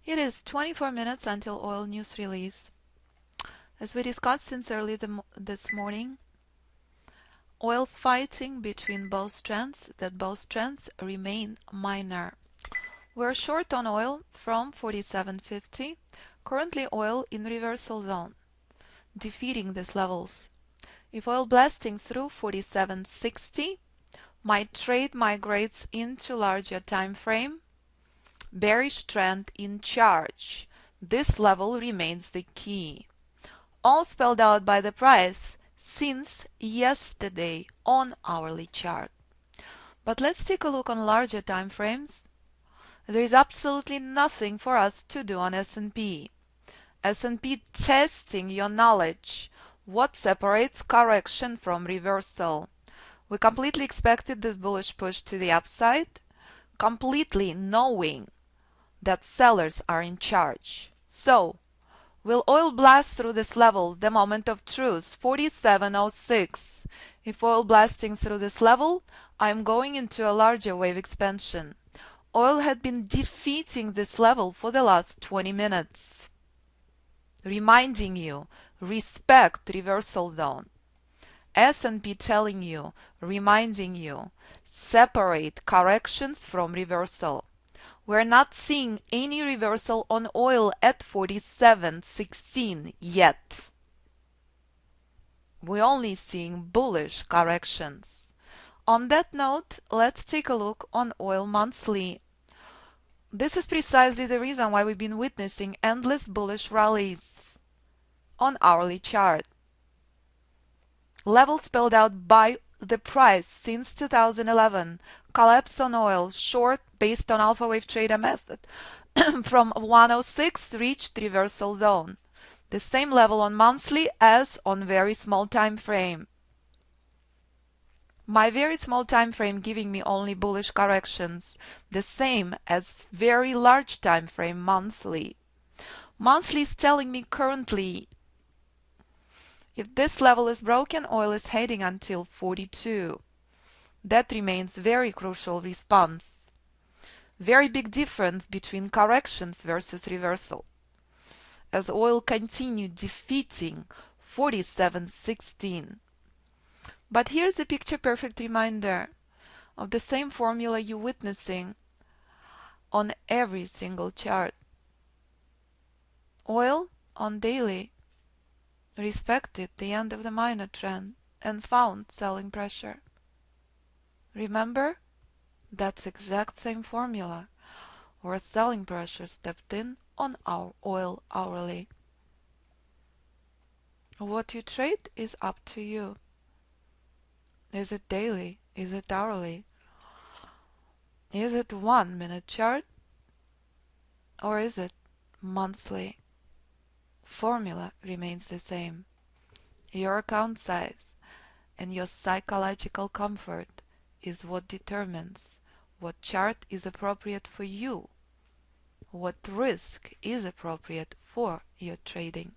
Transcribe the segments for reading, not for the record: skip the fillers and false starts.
It is 24 minutes until oil news release. As we discussed since early this morning, oil fighting between both trends, that both trends remain minor. We're short on oil from 47.50, currently oil in reversal zone, defeating these levels. If oil blasting through 47.60, my trade migrates into larger time frame. Bearish trend in charge. This level remains the key. All spelled out by the price since yesterday on hourly chart. But let's take a look on larger time frames. There is absolutely nothing for us to do on S&P. S&P testing your knowledge. What separates correction from reversal? We completely expected this bullish push to the upside, completely knowing that sellers are in charge. So, will oil blast through this level, the moment of truth, 47.06? If oil blasting through this level, I am going into a larger wave expansion. Oil had been defeating this level for the last 20 minutes. Reminding you, respect reversal zone. S&P telling you, reminding you, separate corrections from reversal. We're not seeing any reversal on oil at 47.16 yet. We're only seeing bullish corrections. On that note, let's take a look on oil monthly. This is precisely the reason why we've been witnessing endless bullish rallies on hourly chart. Level spelled out by the price since 2011, collapse on oil, short based on alpha wave trader method from 106 reached reversal zone. The same level on monthly as on very small time frame. My very small time frame giving me only bullish corrections, the same as very large time frame monthly. Monthly is telling me currently if this level is broken, oil is heading until 42. That remains very crucial response. Very big difference between corrections versus reversal. As oil continued defeating 47.16. But here's a picture perfect reminder of the same formula you're witnessing on every single chart. Oil on daily respected the end of the minor trend and found selling pressure. Remember, that's exact same formula where selling pressure stepped in on our oil hourly. What you trade is up to you. Is it daily? Is it hourly? Is it 1 minute chart? Or is it monthly? Formula remains the same. Your account size and your psychological comfort is what determines what chart is appropriate for you, what risk is appropriate for your trading.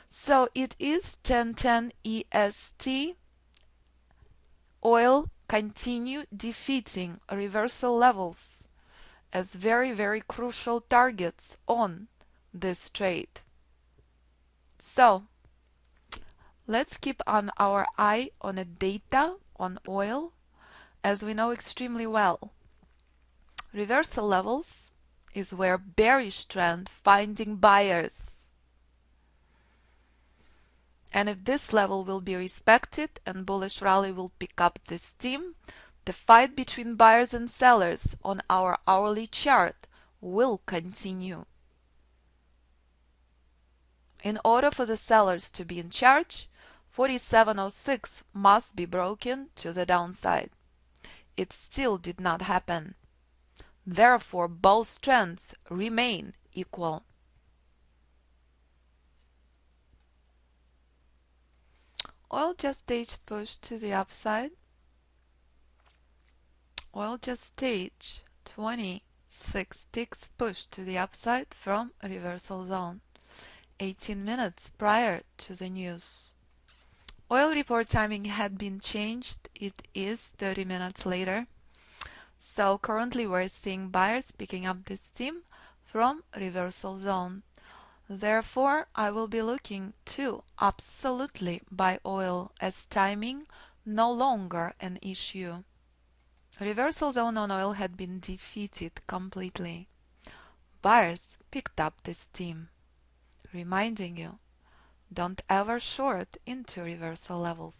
So it is 10:10 EST. Oil continue defeating reversal levels as very crucial targets on this trade. So let's keep on our eye on a data on oil, as we know extremely well. Reversal levels is where bearish trend finding buyers. And if this level will be respected and bullish rally will pick up the steam, the fight between buyers and sellers on our hourly chart will continue. In order for the sellers to be in charge, 47.06 must be broken to the downside. It still did not happen. Therefore, both trends remain equal. Oil just staged push to the upside. Oil just staged 26 ticks push to the upside from reversal zone. 18 minutes prior to the news. Oil report timing had been changed. It is 30 minutes later. So currently we're seeing buyers picking up this steam from reversal zone. Therefore, I will be looking to absolutely buy oil as timing no longer an issue. Reversal zone on oil had been defeated completely. Buyers picked up the steam, reminding you, don't ever short into reversal levels.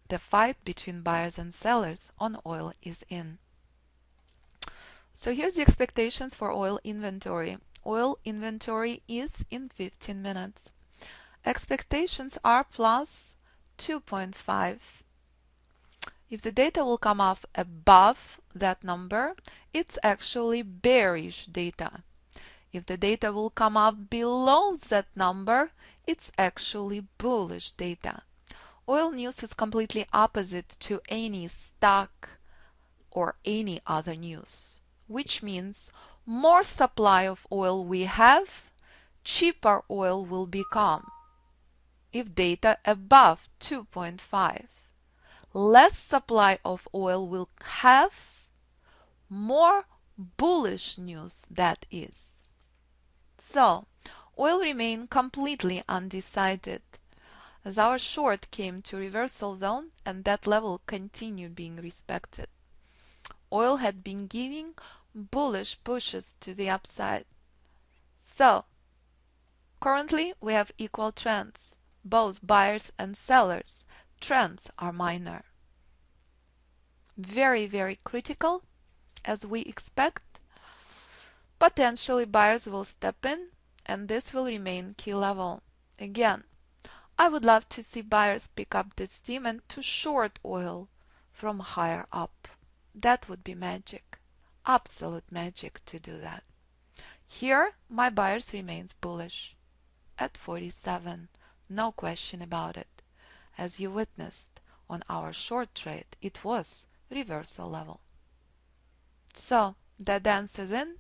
The fight between buyers and sellers on oil is in. So here's the expectations for oil inventory. Oil inventory is in 15 minutes. Expectations are plus 2.5. If the data will come off above that number, it's actually bearish data. If the data will come up below that number, it's actually bullish data. Oil news is completely opposite to any stock or any other news, which means more supply of oil we have, cheaper oil will become. If data above 2.5, less supply of oil will have, more bullish news that is. So, oil remained completely undecided as our short came to reversal zone and that level continued being respected. Oil had been giving bullish pushes to the upside. So, currently we have equal trends, both buyers and sellers. Trends are minor. Very, very critical, as we expect. Potentially buyers will step in, and this will remain key level. Again, I would love to see buyers pick up this steam and to short oil from higher up. That would be magic. Absolute magic to do that. Here, my buyers remains bullish at 47. No question about it. As you witnessed on our short trade, it was reversal level. So, the dance is in.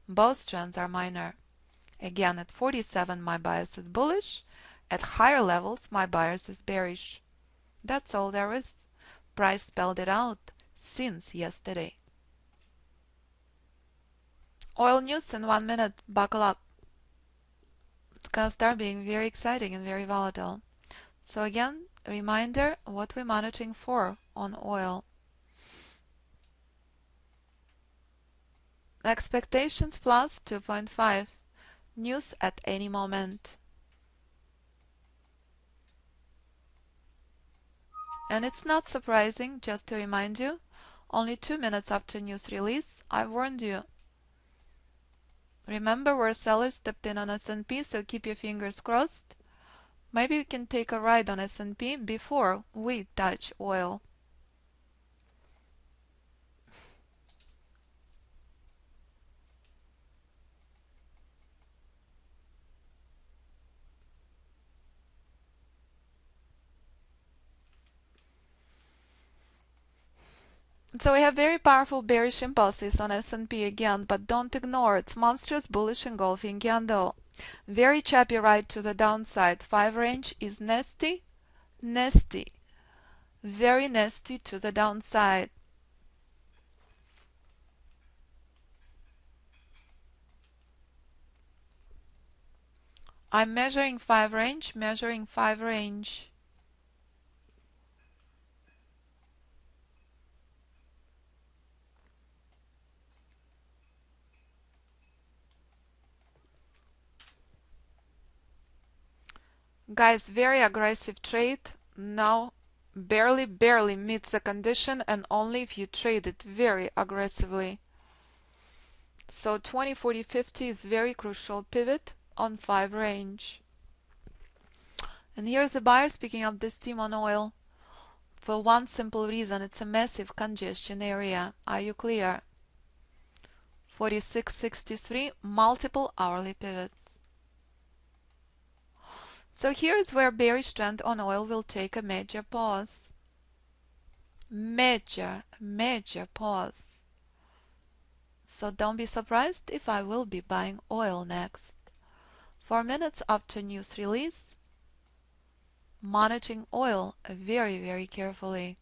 Both trends are minor. Again, at 47, my bias is bullish. At higher levels, my bias is bearish. That's all there is. Price spelled it out since yesterday. Oil news in 1 minute. Buckle up. It's gonna start being very exciting and very volatile. So again, reminder what we're monitoring for on oil. Expectations plus 2.5. News at any moment. And it's not surprising, just to remind you, only 2 minutes after news release, I warned you. Remember where sellers stepped in on S&P, so keep your fingers crossed. Maybe we can take a ride on S&P before we touch oil. So we have very powerful bearish impulses on S&P again, but don't ignore its monstrous bullish engulfing candle. Very choppy ride to the downside. 5 range is nasty, nasty, very nasty to the downside. I'm measuring 5 range, measuring 5 range. Guys, very aggressive trade. Now barely meets the condition, and only if you trade it very aggressively. So 20, 40, 50 is very crucial pivot on 5 range. And here's the buyers picking up this steam on oil for one simple reason: it's a massive congestion area. Are you clear? 46.63, multiple hourly pivots. So here's where bearish trend on oil will take a major pause. Major pause. So don't be surprised if I will be buying oil next. 4 minutes after news release, monitoring oil very carefully.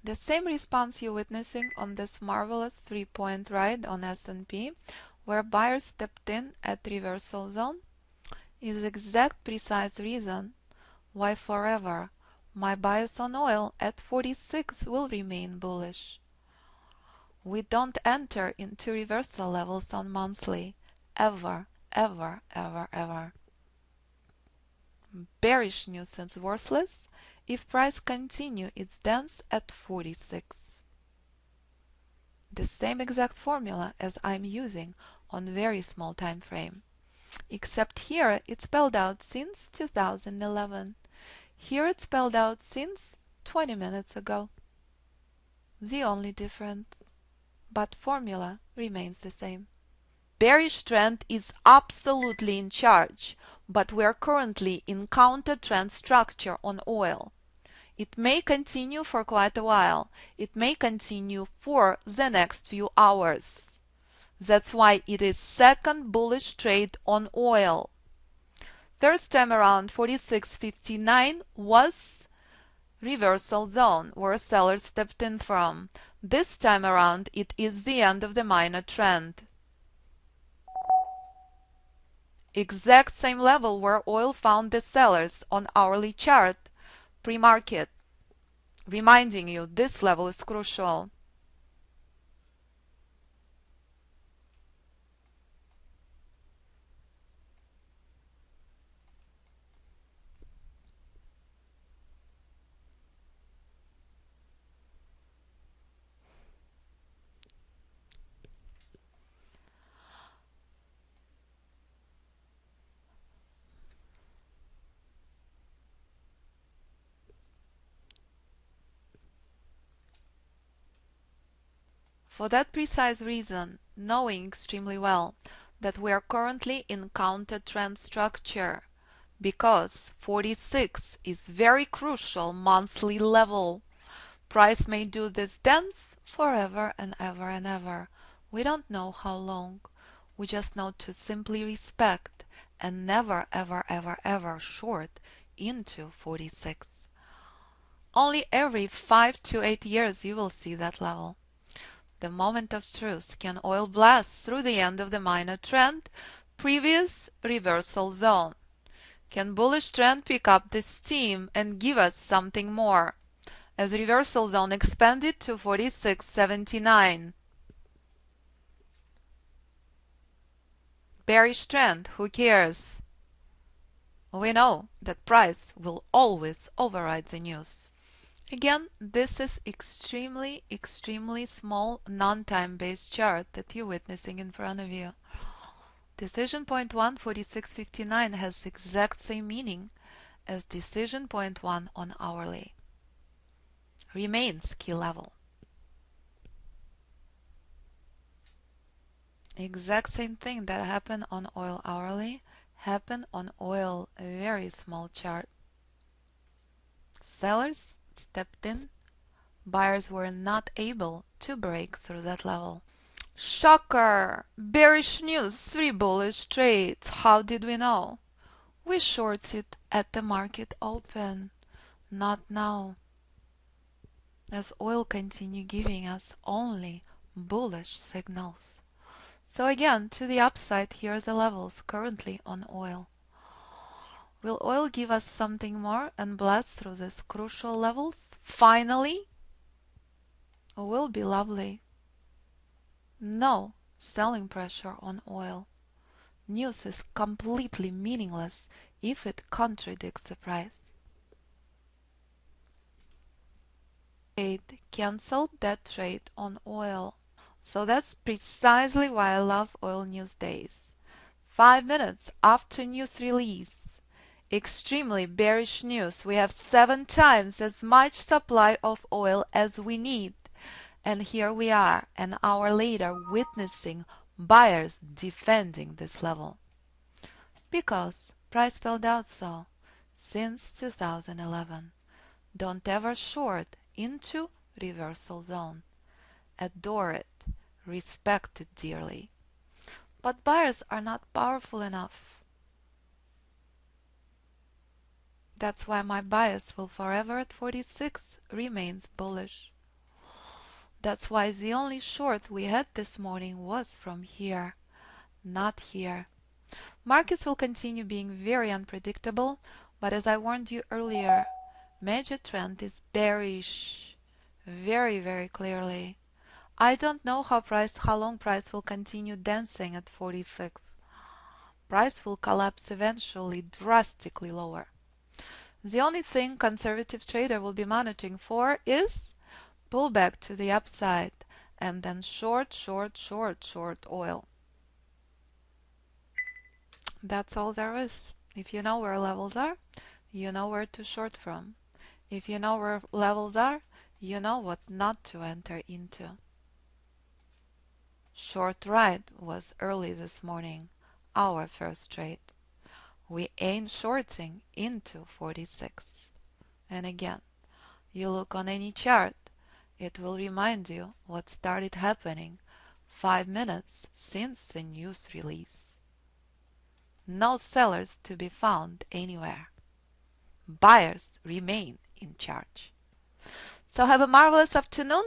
The same response you're witnessing on this marvelous 3-point ride on S&P, where buyers stepped in at reversal zone, is the exact precise reason why forever my bias on oil at 46 will remain bullish. We don't enter into reversal levels on monthly, ever, ever, ever, ever. Bearish news is worthless if price continue its dance at 46. The same exact formula as I'm using on very small time frame, except here it's spelled out since 2011. Here it's spelled out since 20 minutes ago. The only difference, but formula remains the same. Bearish trend is absolutely in charge, but we are currently in counter trend structure on oil. It may continue for quite a while. It may continue for the next few hours. That's why it is second bullish trade on oil. First time around 46.59 was reversal zone where sellers stepped in from. This time around it is the end of the minor trend. Exact same level where oil found the sellers on hourly chart pre-market. Reminding you, this level is crucial. For that precise reason, knowing extremely well that we are currently in counter trend structure, because 46 is very crucial monthly level. Price may do this dance forever and ever and ever. We don't know how long. We just know to simply respect and never ever ever ever short into 46. Only every 5 to 8 years you will see that level. The moment of truth. Can oil blast through the end of the minor trend, previous reversal zone? Can bullish trend pick up the steam and give us something more? As reversal zone expanded to 46.79. Bearish trend, who cares? We know that price will always override the news. Again, this is extremely, extremely small non-time based chart that you're witnessing in front of you. Decision point 1, 46.59 has the exact same meaning as decision point 1 on hourly. Remains key level. Exact same thing that happened on oil hourly happened on oil very small chart. Sellers stepped in, buyers were not able to break through that level. Shocker! Bearish news, 3 bullish trades. How did we know? We shorted at the market open, not now. As oil continue giving us only bullish signals. So again, to the upside, here are the levels currently on oil. Will oil give us something more and blast through these crucial levels? Finally? Will be lovely. No selling pressure on oil. News is completely meaningless if it contradicts the price. Cancelled that trade on oil. So that's precisely why I love oil news days. 5 minutes after news release. Extremely bearish news. We have 7 times as much supply of oil as we need. And here we are, an hour later, witnessing buyers defending this level. Because price spelled out so since 2011. Don't ever short into reversal zone. Adore it, respect it dearly. But buyers are not powerful enough. That's why my bias will forever at 46 remains bullish. That's why the only short we had this morning was from here, not here. Markets will continue being very unpredictable, but as I warned you earlier, major trend is bearish, very, very clearly. I don't know how long price will continue dancing at 46. Price will collapse eventually drastically lower. The only thing conservative trader will be monitoring for is pullback to the upside and then short, short, short, short oil. That's all there is. If you know where levels are, you know where to short from. If you know where levels are, you know what not to enter into. Short right was early this morning, our first trade. We ain't shorting into 46. And again, you look on any chart, it will remind you what started happening 5 minutes since the news release. No sellers to be found anywhere. Buyers remain in charge. So have a marvelous afternoon.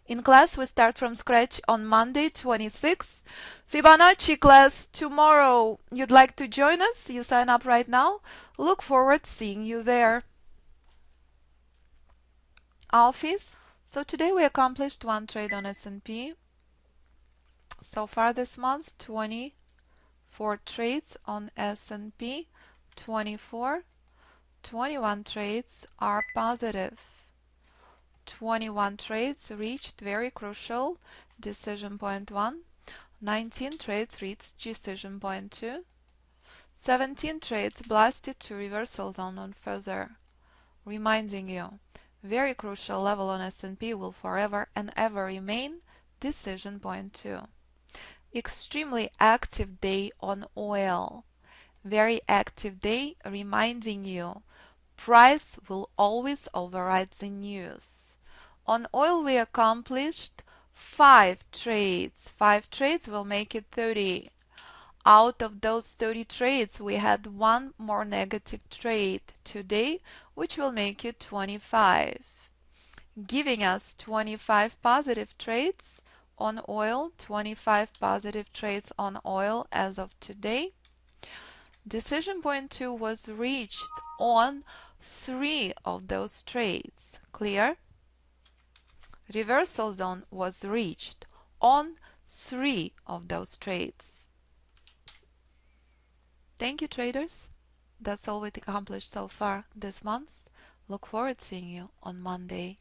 In class, we start from scratch on Monday, 26th. Fibonacci class tomorrow. You'd like to join us? You sign up right now. Look forward to seeing you there. Office. So today we accomplished one trade on S&P. So far this month, 24 trades on S&P. 24. 21 trades are positive. 21 trades reached very crucial decision point 1. 19 trades reached decision point 2. 17 trades blasted to reversal zone on further. Reminding you, very crucial level on S&P will forever and ever remain decision point 2. Extremely active day on oil. Very active day, reminding you, price will always override the news. On oil we accomplished 5 trades. 5 trades will make it 30. Out of those 30 trades, we had one more negative trade today, which will make it 25. Giving us 25 positive trades on oil, 25 positive trades on oil as of today. Decision point 2 was reached on 3 of those trades. Clear? Reversal zone was reached on 3 of those trades. Thank you, traders. That's all we accomplished so far this month. Look forward to seeing you on Monday.